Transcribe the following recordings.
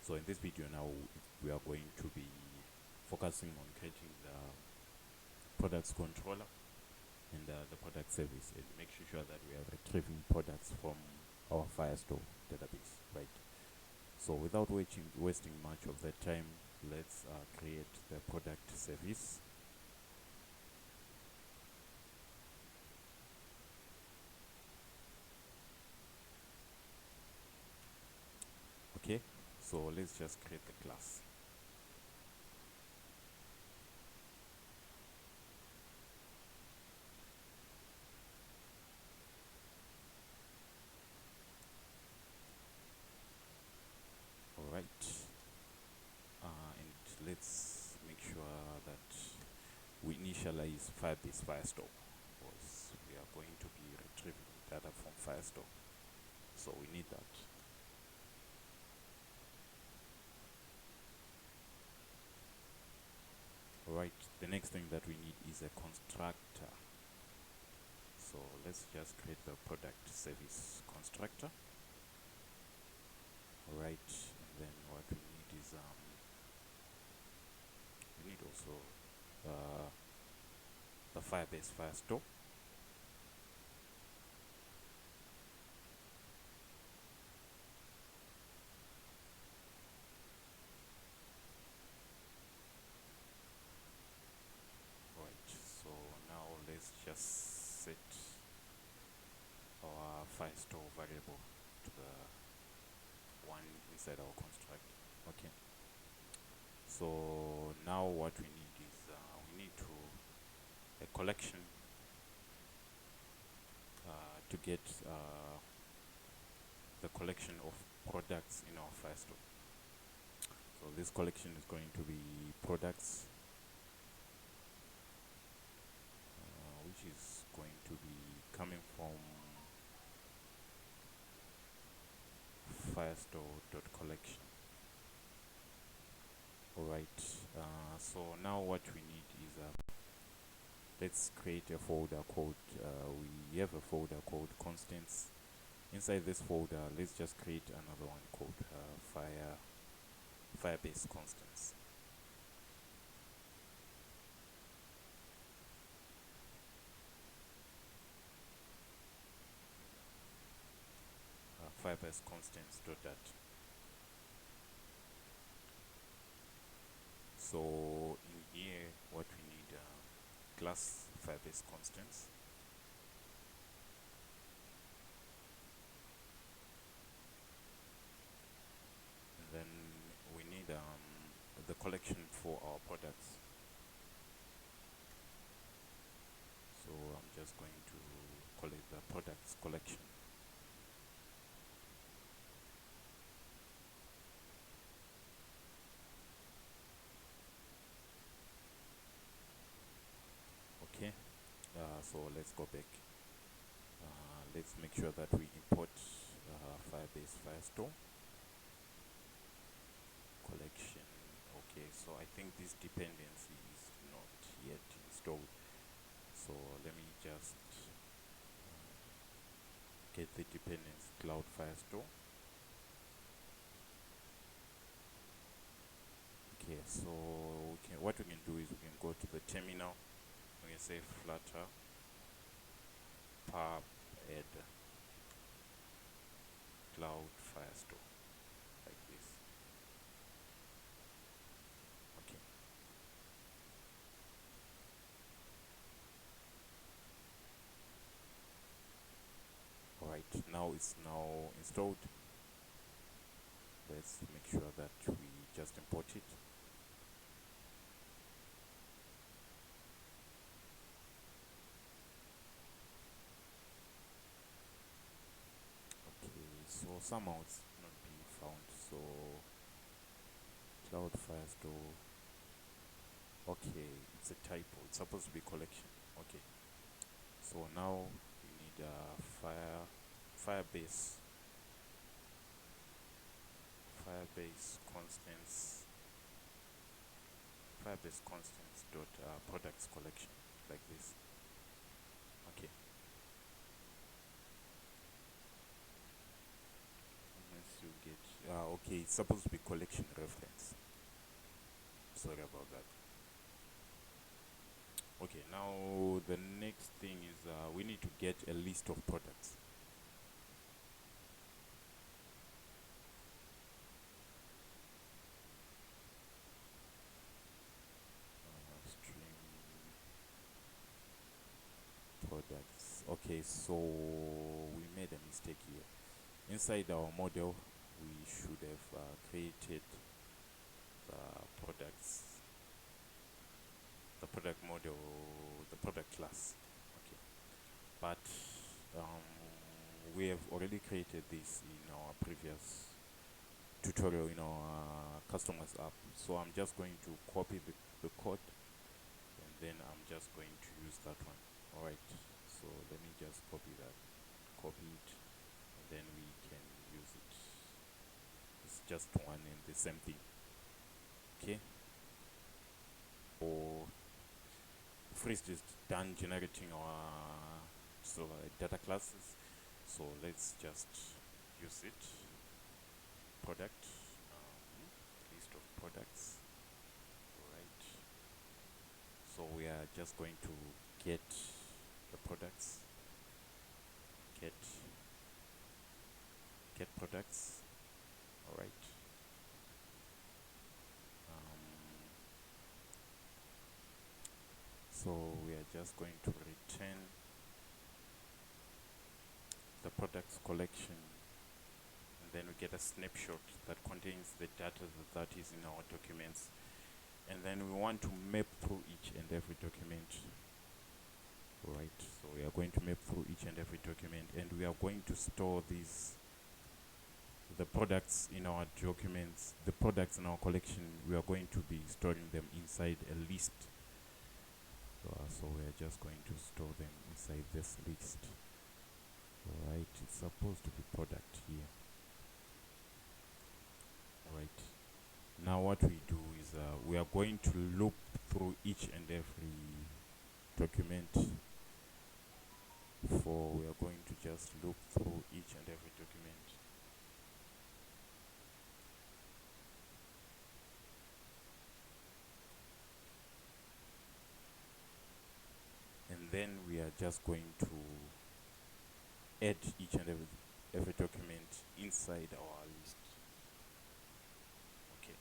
So in this video now, we are going to be focusing on creating the products controller and the product service, and make sure that we are retrieving products from our Firestore database, right? So without wasting much of the time, let's create the product service. Okay, so let's just create the class. All right, and let's make sure that we initialize firebase Firestore, because we are going to be retrieving data from Firestore, so we need that. Alright, the next thing that we need is a constructor. So let's just create the product service constructor. Alright, and then what we need is we need also the firebase Firestore. Right, so now let's just set our Firestore variable to the one inside our constructor. Okay, so now what we need is we need a collection to get the collection of products in our Firestore. So this collection is going to be products, which is going to be coming from firestore.collection. Alright, so now what we need is let's create a folder called we have a folder called constants. Inside this folder, let's just create another one called firebase constants. Firebase constants dot that. So in here, what we need class firebase constants. And then we need the collection for our products. So I'm just going to collect the products collection. Okay, so let's go back. Let's make sure that we import firebase Firestore collection. Okay, so I think this dependency is not yet installed, so let me just get the dependency cloud Firestore. Okay, so what we can do is we can go to the terminal. We can say flutter pub add cloud Firestore like this. Okay. Alright, now it's now installed. Let's make sure that we just import it. So somehow it's not being found. So cloud Firestore. Okay, it's a typo. It's supposed to be collection. Okay. So now we need firebase constants dot products collection like this. Okay. Once you get okay, it's supposed to be collection reference. Sorry about that. Okay, now the next thing is we need to get a list of products. Stream products. Okay, so we made a mistake here. Inside our model, we should have created products, the product model, the product class. Okay, but we have already created this in our previous tutorial in our customers app. So I'm just going to copy the code, and then I'm just going to use that one. All right, so let me just copy that, copy it, and then we can use it. It's just one and the same thing. Okay, or Freeze is done generating our data classes, so let's just use it. Product, list of products. Right, so we are just going to get the products, get products. All right, so we are just going to return the products collection, and then we get a snapshot that contains the data that is in our documents, and then we want to map through each and every document. Right, so we are going to map through each and every document, and we are going to store the products in our documents, the products in our collection. We are going to be storing them inside a list. So we are just going to store them inside this list. Right, it's supposed to be product here. Right, now what we do is we are going to loop through each and every document. We are going to just loop through each and every document. And then we are just going to add each and every document inside our list. Okay,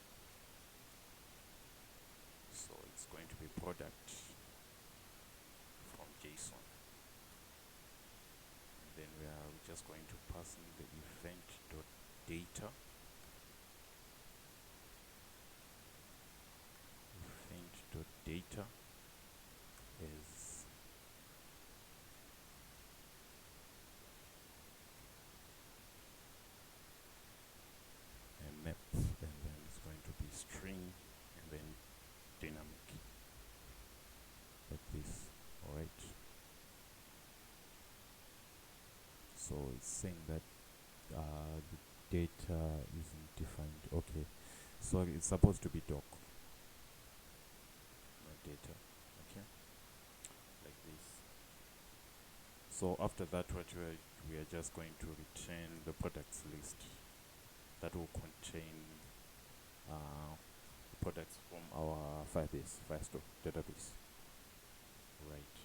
so it's going to be product from JSON, and then we are just going to pass in the event.data. Event.data is a map, and then it's going to be string, and then dynamic, like this. All right, so it's saying that the data isn't defined. Okay, so it's supposed to be doc, not data. Okay, like this. So after that, what we are just going to return the products list that will contain products from our Firestore database. Right,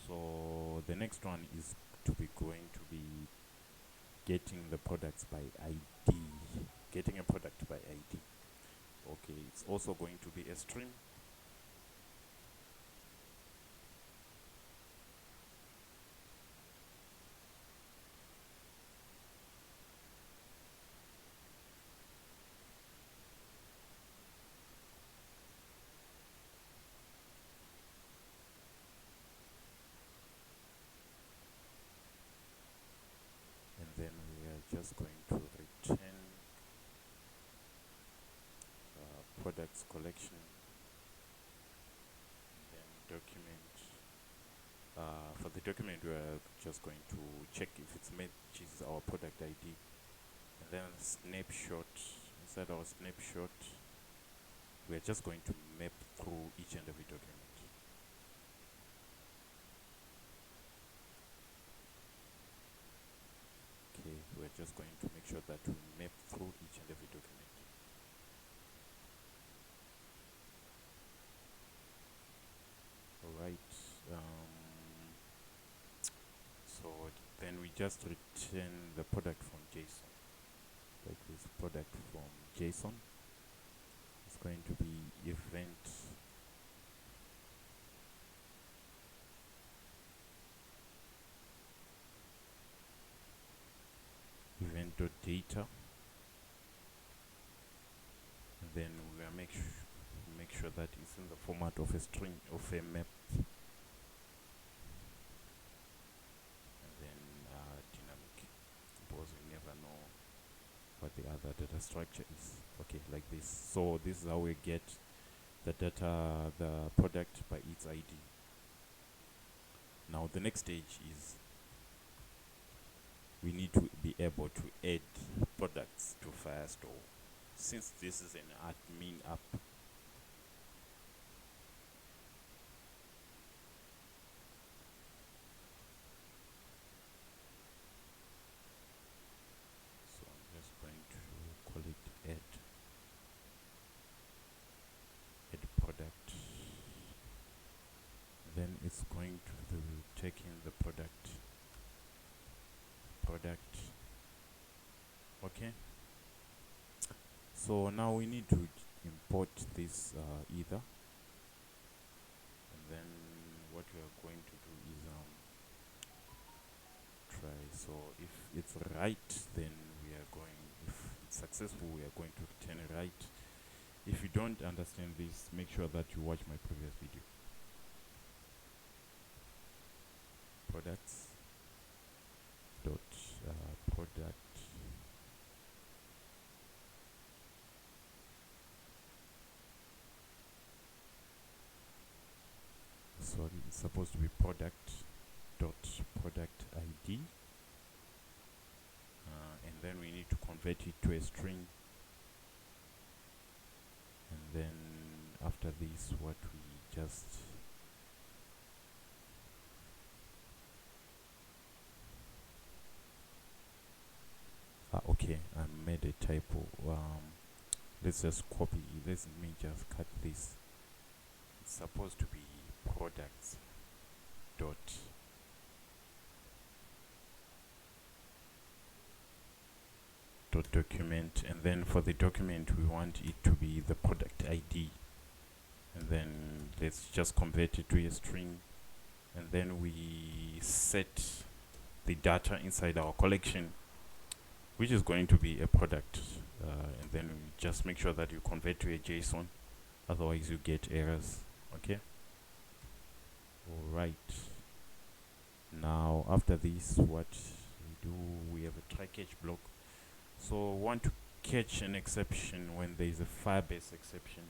so the next one is going to be getting the products by ID, getting a product by ID. Okay, it's also going to be a stream. And then we are just going to return products collection, and then document. For the document, we are just going to check if it's matches our product ID, and then snapshot. Inside our snapshot, we are just going to map through each and every document. Okay, Okay, we're just going to make sure that we map through each and every document. Alright, so then we just return the product from JSON, like this product from JSON. It's going to be event.data, and then we will make sure that it's in the format of a string, of a map, and then dynamic, because we never know what the other data structure is. Okay, like this. So this is how we get the data, the product by its ID. Now the next stage is we need to be able to add products to Firestore. Since this is an admin app, so I'm just going to call it add product. Then it's going to take in the product. Okay, so now we need to import this either, and then what we are going to do is try. So if it's right, then we are going, if it's successful, we are going to return right. If you don't understand this, make sure that you watch my previous video. Products dot product. Sorry, it's supposed to be product dot product ID, and then we need to convert it to a string, and then after this, what we just okay, I made a typo. Let's just copy. Let me just cut this. It's supposed to be products dot document, and then for the document we want it to be the product ID, and then let's just convert it to a string, and then we set the data inside our collection, which is going to be a product, and then we just make sure that you convert to a JSON, otherwise you get errors. Okay, all right, now after this, what we do, we have a try catch block. So we want to catch an exception when there is a firebase exception.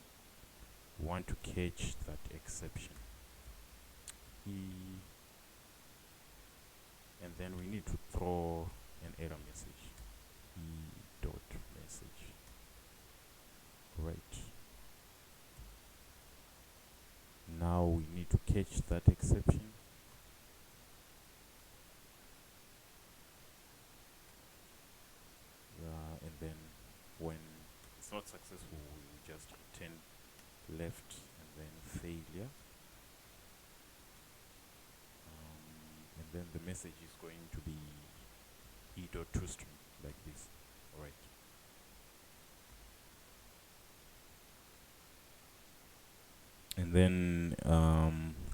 We want to catch that exception, and then we need to throw an error message, dot message. Right, now we need to catch that exception, and then when it's not successful, we just return left and then failure, and then the message is going to be e.toString, like this. All right, and then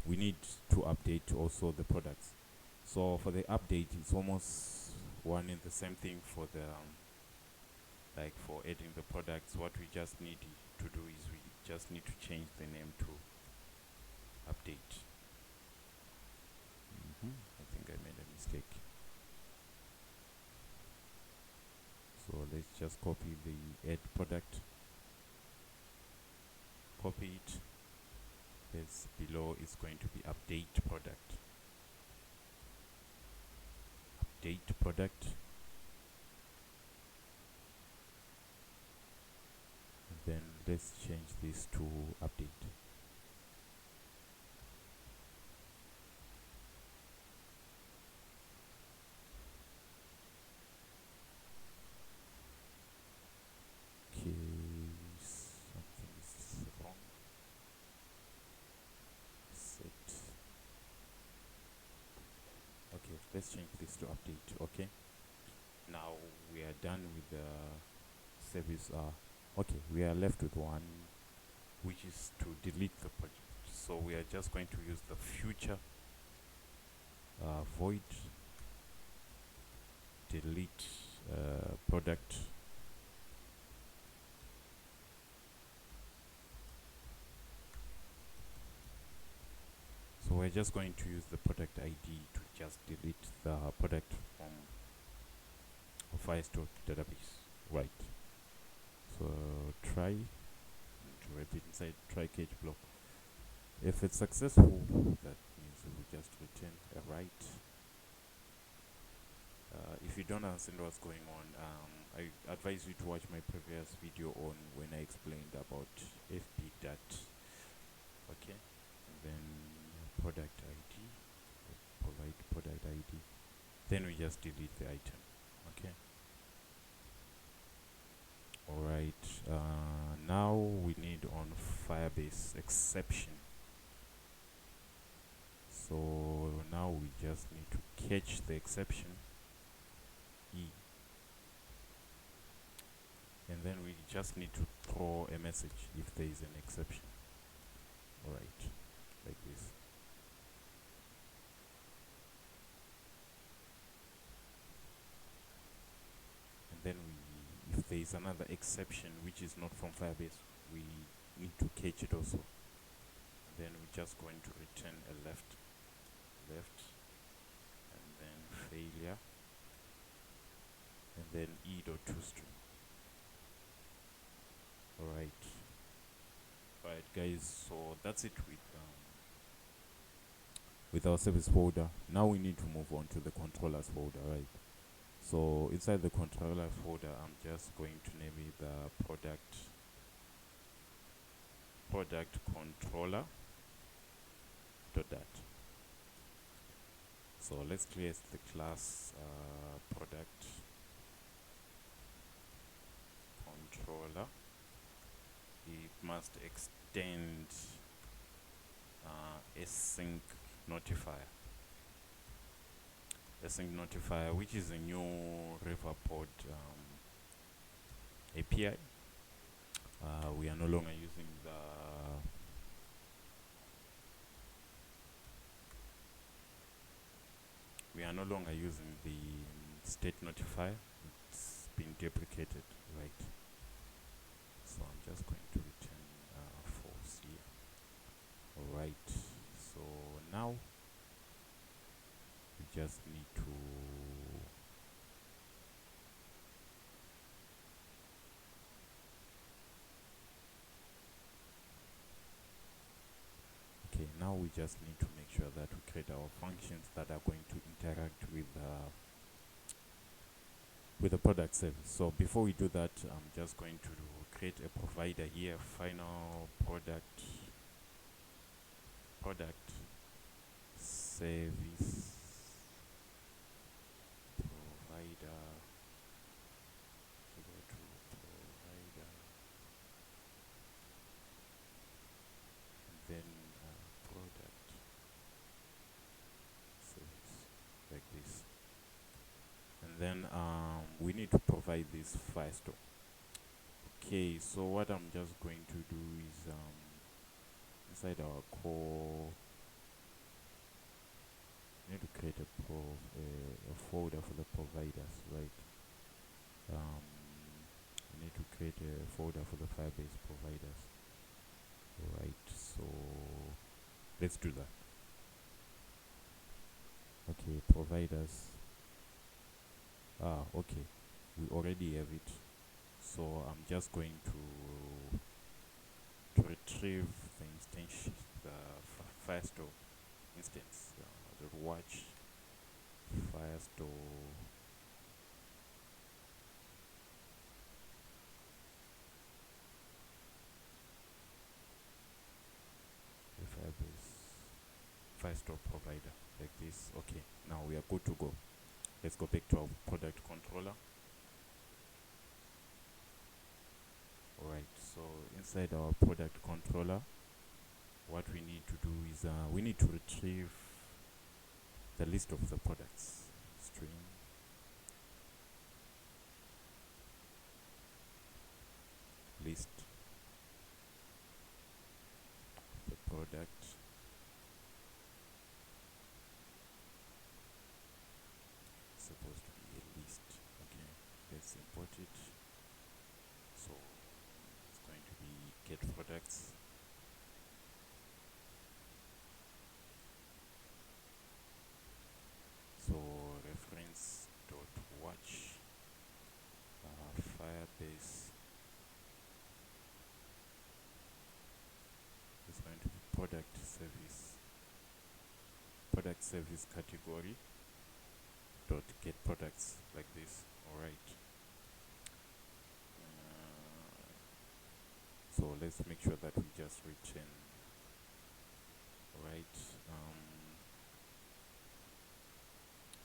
we need to update also the products. So for the update, it's almost one and the same thing for the like for adding the products. What we just need to do is we just need to change the name to update. I think I made a mistake. So let's just copy the add product, copy it. This below is going to be update product, and then let's change this to update. let's change this to update. Okay, now we are done with the service. Okay, we are left with one, which is to delete the project. So we are just going to use the future void delete product. So we're just going to use the product ID to just delete the product from a Firestore database. Right. So try to repeat inside try catch block. If it's successful, that means it will just return a right. If you don't understand what's going on, I advise you to watch my previous video on when I explained about FB dat. Okay, and then product ID, provide product ID, then we just delete the item. Okay, alright, now we need on Firebase exception. So now we just need to catch the exception E, and then we just need to throw a message if there is an exception. Alright, like this. And then if there is another exception which is not from Firebase, we need to catch it also. And then we're just going to return a left, and then failure, and then e.toString. Alright, guys, so that's it with our service folder. Now we need to move on to the controllers folder, right? So inside the controller folder, I'm just going to name it the product controller .dat. So let's create the class product controller. It must extend async notifier, which is a new riverpod API. We are no longer using the state notifier. It's been deprecated, right? So I'm just going to return false here. Alright, so now we just need to make sure that we create our functions that are going to interact with the product service. So before we do that, I'm just going to create a provider here, final product service provider. So go to provider, and then product service, like this. And then we need to provide this Firestore. Okay, so what I'm just going to do is inside our core, we need to create a folder for the providers, right? We need to create a folder for the Firebase providers. Right, so let's do that. Okay, providers. Okay, we already have it. So I'm just going to retrieve the instance, the Firestore instance. Watch Firestore Firestore provider, like this. Okay, now we are good to go. Let's go back to our product controller. Alright, so inside our product controller, what we need to do is we need to retrieve the list of the products. string list the product. It's supposed to be a list. Okay, let's import it. So it's going to be get products. So reference dot watch firebase is going to be product service category dot get products, like this. All right. So let's make sure that we just return. All right.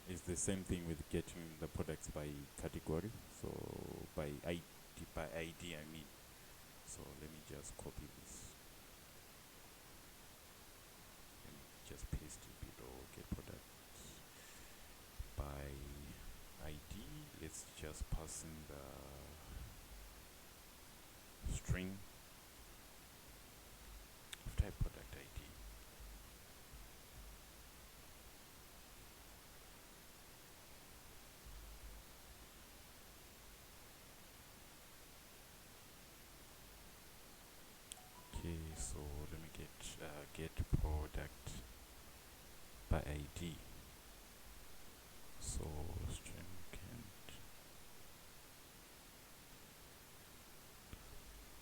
It's the same thing with getting the products by category. So by ID I mean. So let me just copy this. Let me just paste it below get product by ID. Let's just pass in the string of type product ID. Okay, so let me get product by ID. So string can't,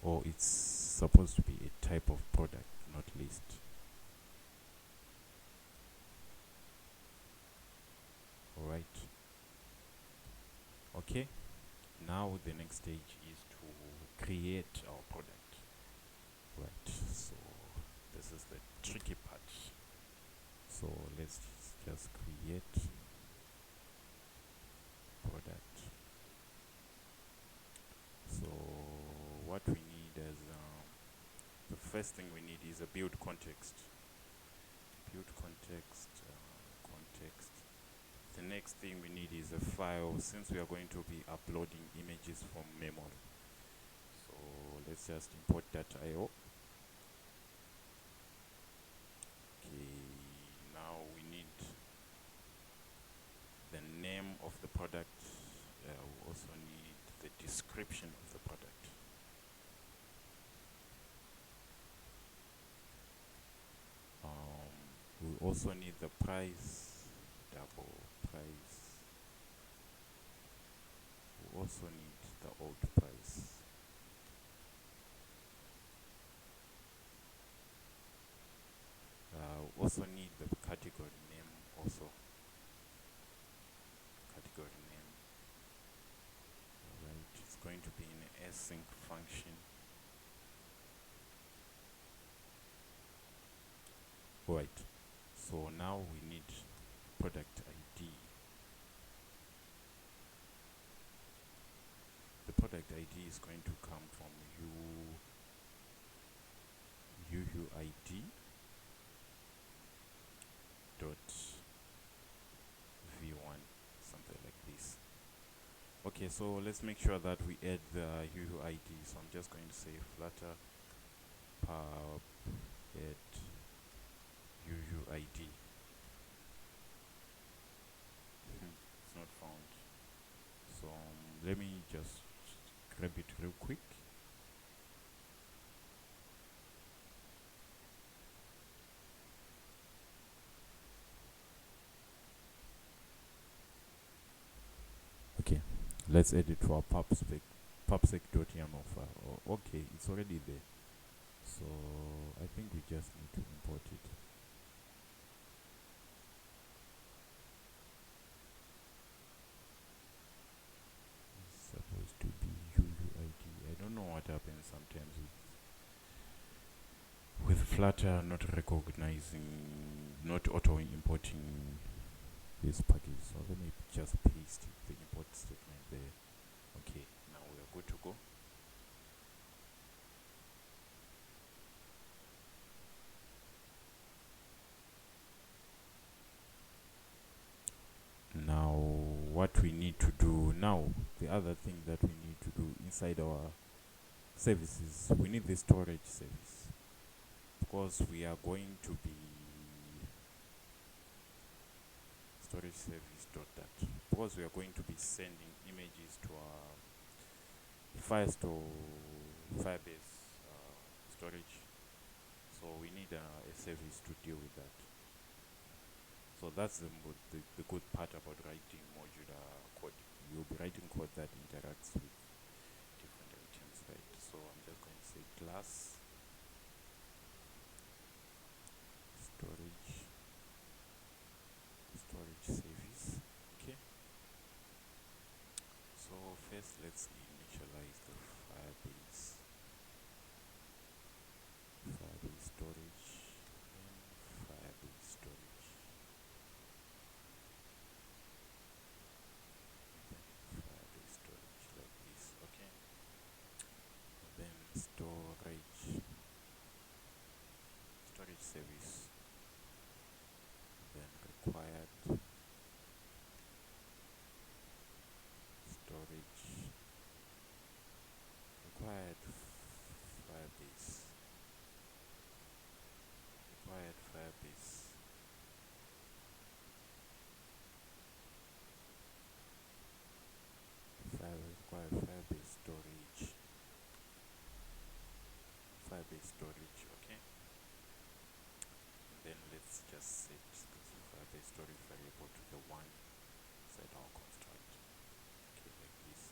or it's supposed to be a type of product, not list. All right. Okay. Now the next stage is to create our product. Right. So this is the tricky part. So let's just create product. So what we need is the first thing we need is a build context. Context. The next thing we need is a file, since we are going to be uploading images from memory. So let's just import that.io. Okay, now we need the name of the product. We also need the description of the product. We also need the price, double price. We also need the old price. We also need the category name also. Category name. Alright, it's going to be in an async function. Alright, so now we need product ID. The product ID is going to come from UUID dot v1, something like this. Okay, so let's make sure that we add the UUID. So I'm just going to say flutter pub add UUID. It's not found. So let me just grab it real quick. Okay, let's add it to our pubsec.yaml file. Okay, it's already there. So I think we just need to import it. It's supposed to be UUID. I don't know what happens sometimes with Flutter not recognizing, not auto importing this package. So let me just paste the import statement there. Okay, now we are good to go. Now what we need to do now. The other thing that we need to do inside our services, we need the storage service, because we are going to be storage service dot that, because we are going to be sending images to our firebase storage. So we need a service to deal with that. So that's the good part about writing modular code. You'll be writing code that interacts with different items, right? So I'm just going to say class storage service. Okay. So first let's initialize the firebase storage, and firebase storage, then firebase storage like this. Okay. And then storage service, then required storage, required firebase, required firebase, required firebase storage, okay. And then let's just set the firebase storage variable to the one inside our construct. Okay, like this.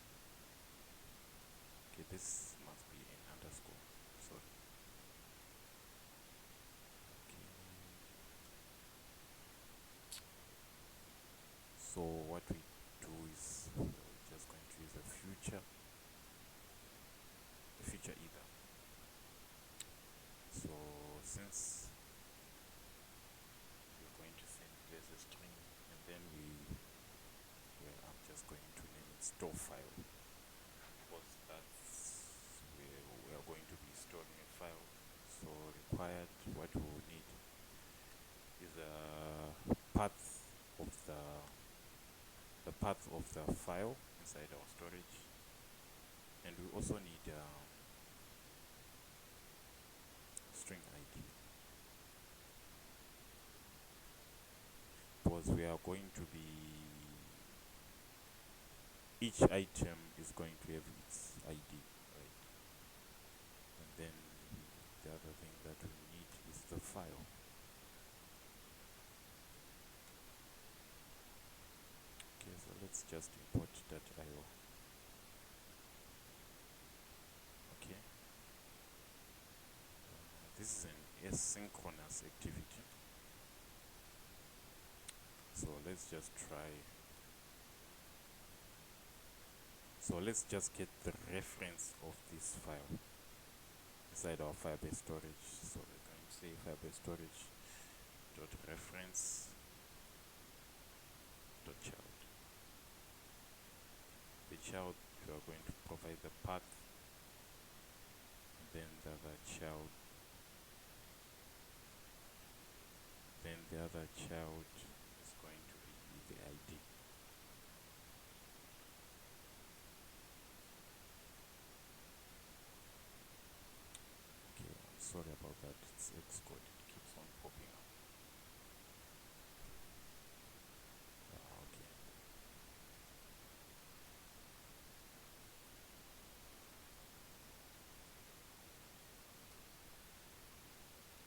Okay, this must be an underscore, sorry. Okay. So what we do is we're just going to use a future either. So since we're going to send it as a string, and then I'm just going to name it store file, because that's where we are going to be storing a file. So required, what we will need is a path of the path of the file inside our storage, and we also need string ID, because we are going to be, each item is going to have its ID, right? And then the other thing that we need is the file. Okay, so let's just import .io. Okay. This is an asynchronous activity. So let's just try. So let's just get the reference of this file inside our firebase storage. So we're going to say firebase storage dot reference dot child. The child, we are going to provide the path, and then the other child, then the other child is going to be the ID. Okay, I'm sorry about that. It's Xcode, it keeps on popping up. Okay.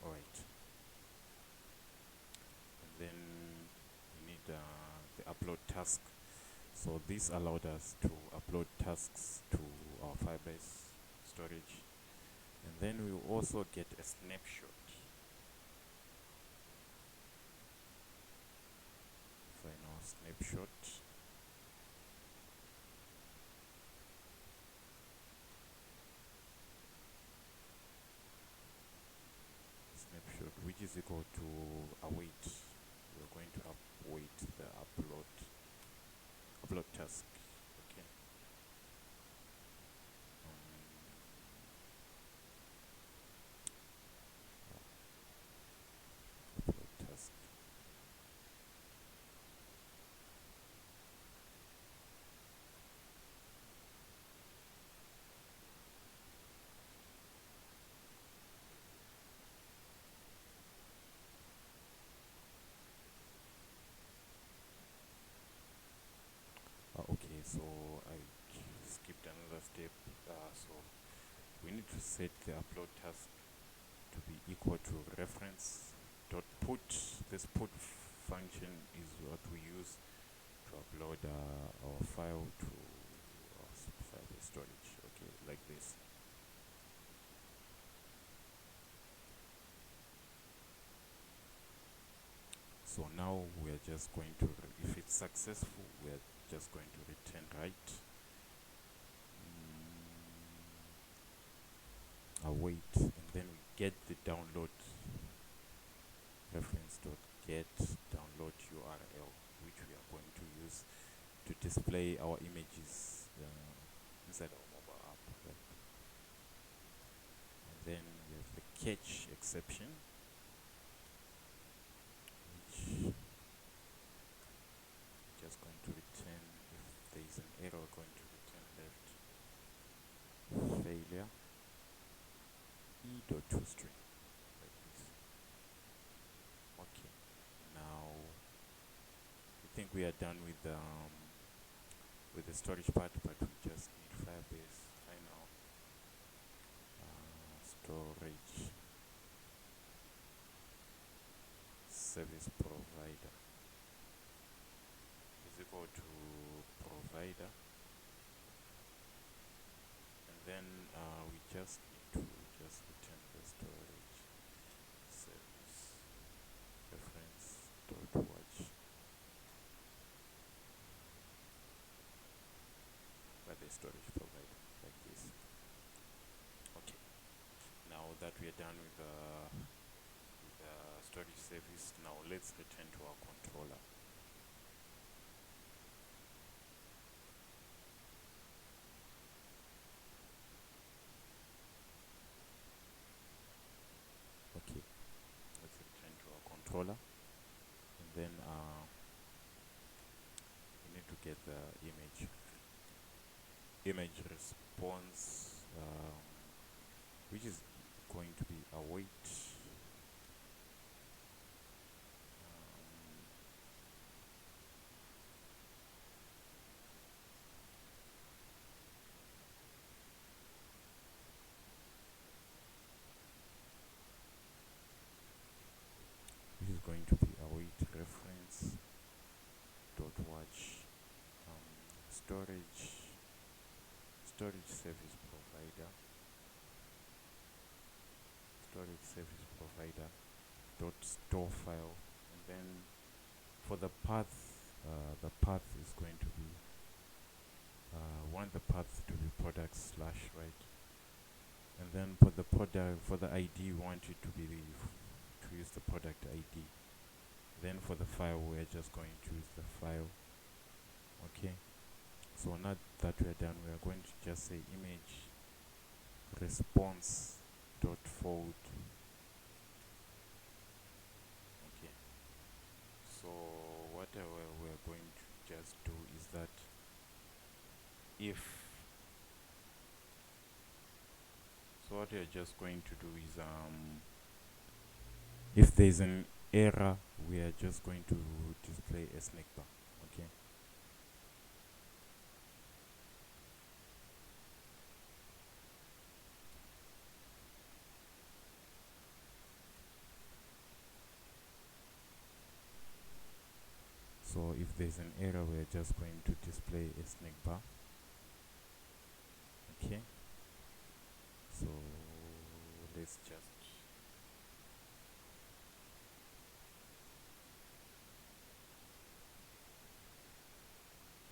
Alright. And then we need the upload task. So this allowed us to upload tasks to our firebase storage. And then we will also get a snapshot. Final snapshot. Snapshot, which is equal to await. We're going to await the upload task. Okay. So I skipped another step. So we need to set the upload task to be equal to reference dot put. This put function is what we use to upload our file to our firebase storage. Okay, like this. So now we are just going to, if it's successful, we are just going to return right. Await, and then we get the download reference.get download URL, which we are going to use to display our images inside our mobile app. Right? And then we have the catch exception, which just going to return, if there is an error, going to return left failure e.toString, like this. Okay, now I think we are done with the storage part, but we just need firebase final storage service provider is equal to provider, and then we just need to just return the storage service reference dot watch by the storage provider, like this. Okay, now that we are done with the storage service, now let's return to our controller. Okay, let's return to our controller, and then we need to get the image response, which is going to be await which is going to be await reference dot watch storage service provider dot store file, and then for the path is going to be want the path to be product slash, right? And then for the ID, we want it to be to use the product ID. Then for the file, we're just going to use the file. Okay, so now that we're done, we are going to just say image response dot fold. Okay, so what we're going to just do is that what we're just going to do is if there's an error, we are just going to display a snake bar. Okay, so if there's an error, we're just going to display a snake bar. Okay, so let's just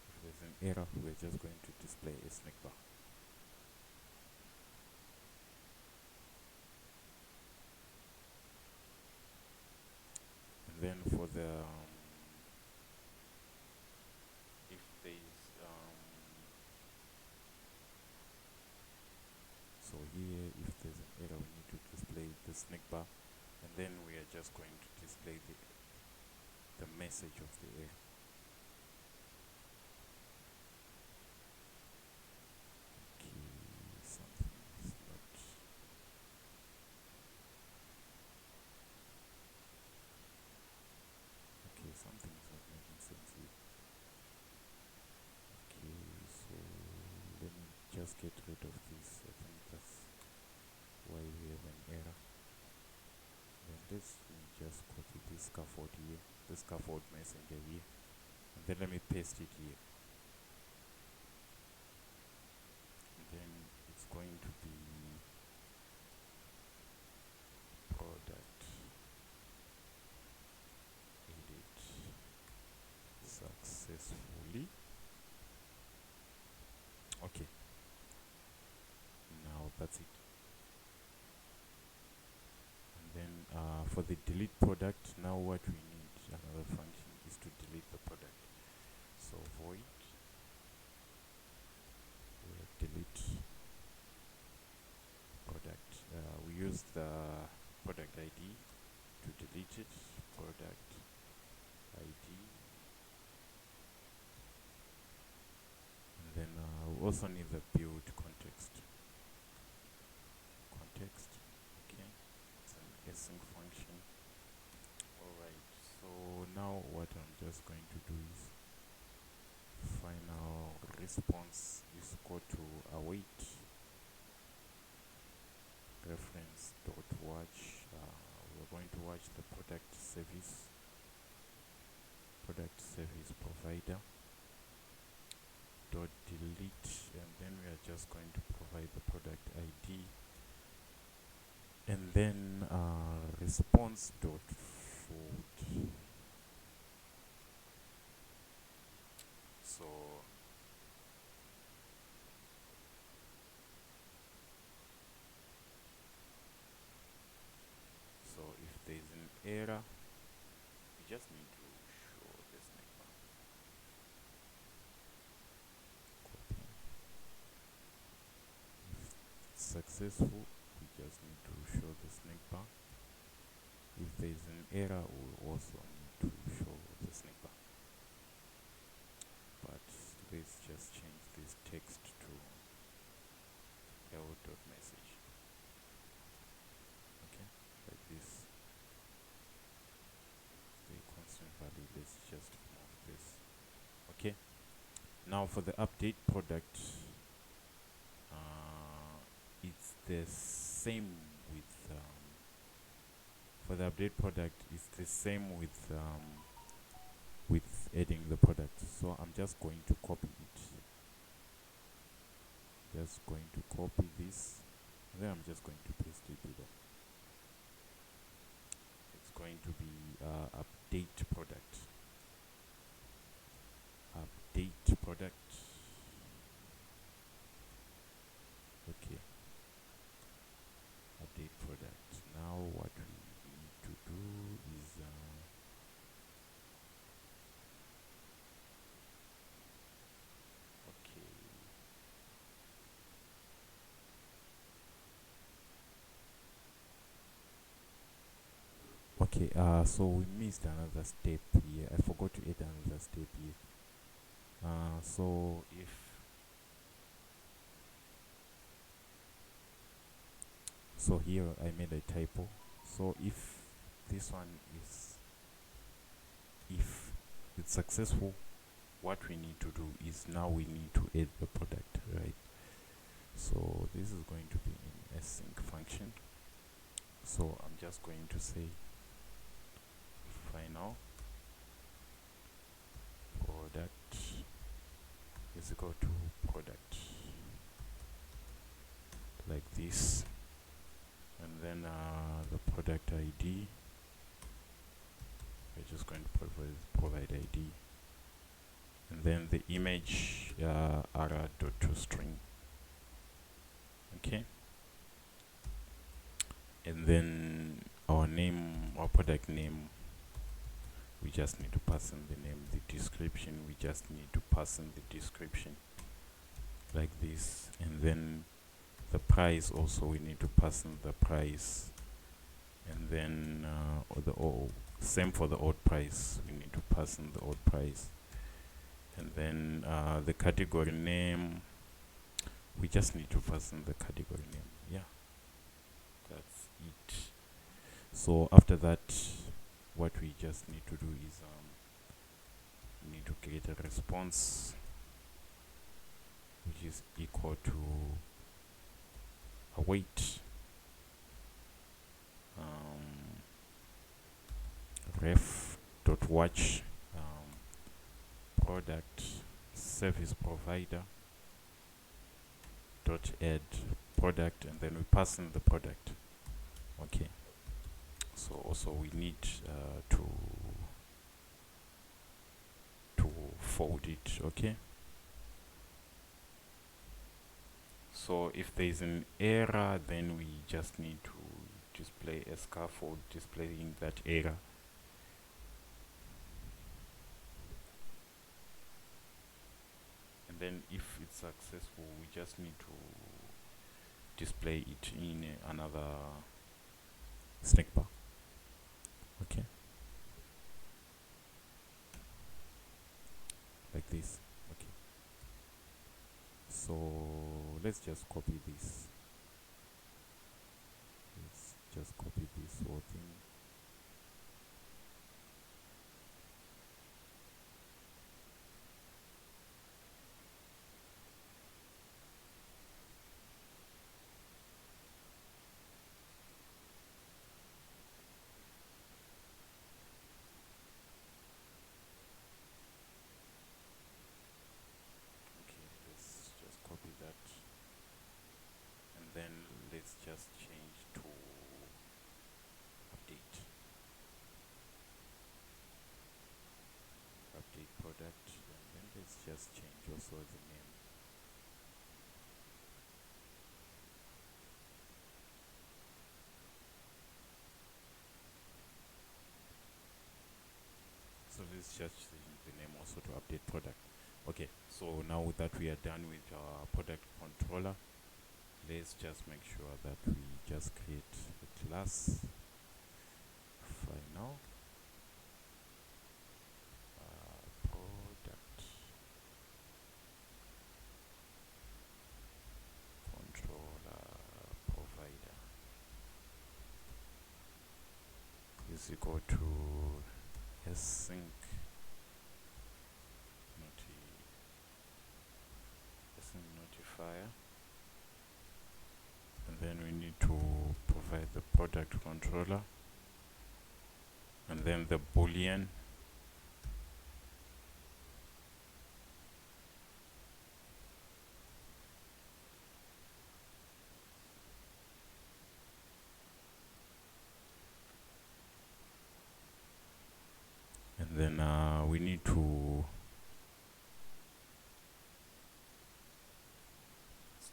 if there's an error, we're just going to display a snake bar. And then for the if there's so here, if there's an error, we need to display the snake bar, and then we are just going to display the message of the error. Something's not making sense here. Okay, just get rid of this. I think that's why we have an error. Then let's just copy this scaffold here, the scaffold messenger here, and then let me paste it here. And then it's going to be product edit successfully. Okay, now that's it. And then for the delete product, now what we need, another function, is to delete the product. So void delete product. We use the product ID to delete it. Product ID. And then we also need the build context. Okay, it's an async function. Alright, so now what I'm just going to do is final response is equal to await reference dot watch. We're going to watch the product service provider dot delete, and then we are just going to provide the product ID, and then response dot food. So if there's an error, we just need to show the snack bar. Copy. If it's successful, we just need to show the snack bar. If there's an error, we'll also need to show the snack bar. But let's just change this text to l.message. Okay, like this. The constant value, let's just move this. Okay, now for the update product, it's the same with for the update product, it's the same with adding the product. So I'm just going to copy it. Just going to copy this, and then I'm just going to paste it below. It's going to be update product. Update product. Okay. Update product. Now what we need to do is okay, so we missed another step here. I forgot to add another step here. So here I made a typo. So if this one is, if it's successful, what we need to do is now we need to add the product, right? So this is going to be an async function. So I'm just going to say final product is equal to product, like this, and then the product ID, we're just going to provide ID, and then the image r.toString. Okay, and then our name, our product name, we just need to pass in the name. The description, we just need to pass in the description, like this. And then the price also, we need to pass in the price. And then same for the odd price, we need to pass in the odd price. And then the category name, we just need to pass in the category name. Yeah, that's it. So after that, what we just need to do is we need to create a response which is equal to await ref dot watch product service provider dot add product, and then we pass in the product. Okay, so also we need to fold it. Okay, so if there is an error, then we just need to display a scaffold displaying that error. And then if it's successful, we just need to display it in another snake bar. Okay, like this. Okay, so let's just copy this. Let's just copy this whole thing. Okay, let's just copy that, and then let's just change to update product, and then let's just change also the name. So let's just change the name also to update product. Okay, so now that we are done with our product controller, let's just make sure that we just create a class final product controller provider is equal to async notifier, and then we need to provide the product controller, and then the boolean, and then we need to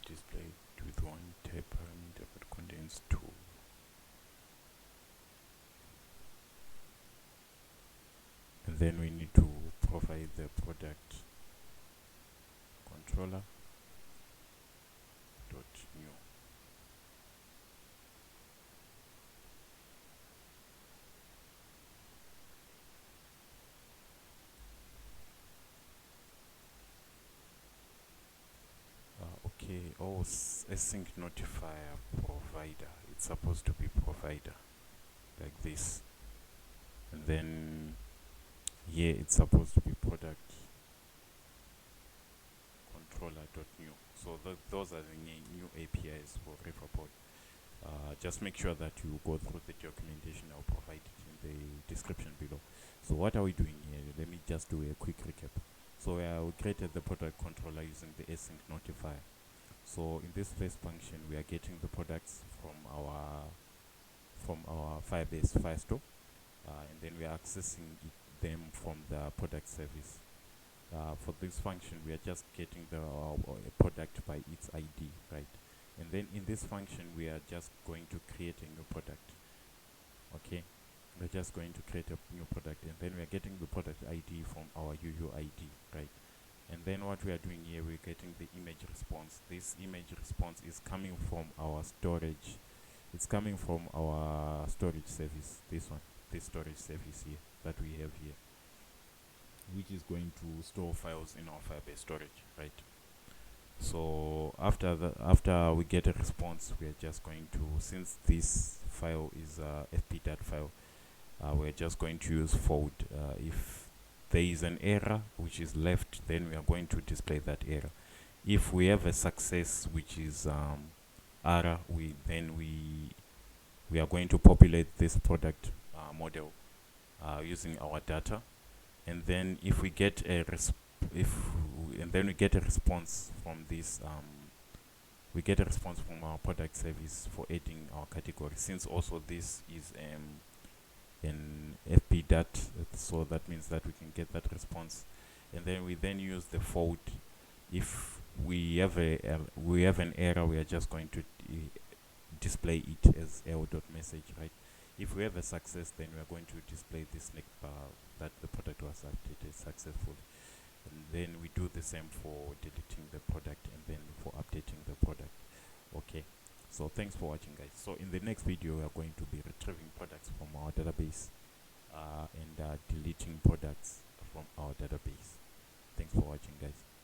display it with one type parameter but contains two. And then we need to provide the product controller dot new. Okay, async notifier provider, it's supposed to be provider like this, and then here it's supposed to be product controller.new. So those are the new APIs for riverpod. Just make sure that you go through the documentation. I'll provide it in the description below. So what are we doing here? Let me just do a quick recap. So we created the product controller using the async notifier. So in this first function, we are getting the products from our firebase firestore, and then we are accessing them from the product service. For this function, we are just getting the product by its ID, right? And then in this function, we are just going to create a new product. Okay, we're just going to create a new product, and then we are getting the product ID from our UUID, right? And then what we are doing here, we're getting the image response. This image response is coming from our storage. It's coming from our storage service. This storage service here that we have here, which is going to store files in our firebase storage, right? So after we get a response, we are just going to, since this file is a fp.dat file, we're just going to use fold. If there is an error which is left, then we are going to display that error. If we have a success, which is error, we are going to populate this product model using our data, and then if we get a we get a response from this we get a response from our product service for adding our category, since also this is an FP dat, so that means that we can get that response, and then we use the fold. If we have an error, we are just going to display it as error.message, right? If we have a success, then we are going to display this next bar that the product was updated successfully. And then we do the same for deleting the product and then for updating the product. Okay, so thanks for watching, guys. So in the next video, we are going to be retrieving products from our database and deleting products from our database. Thanks for watching, guys.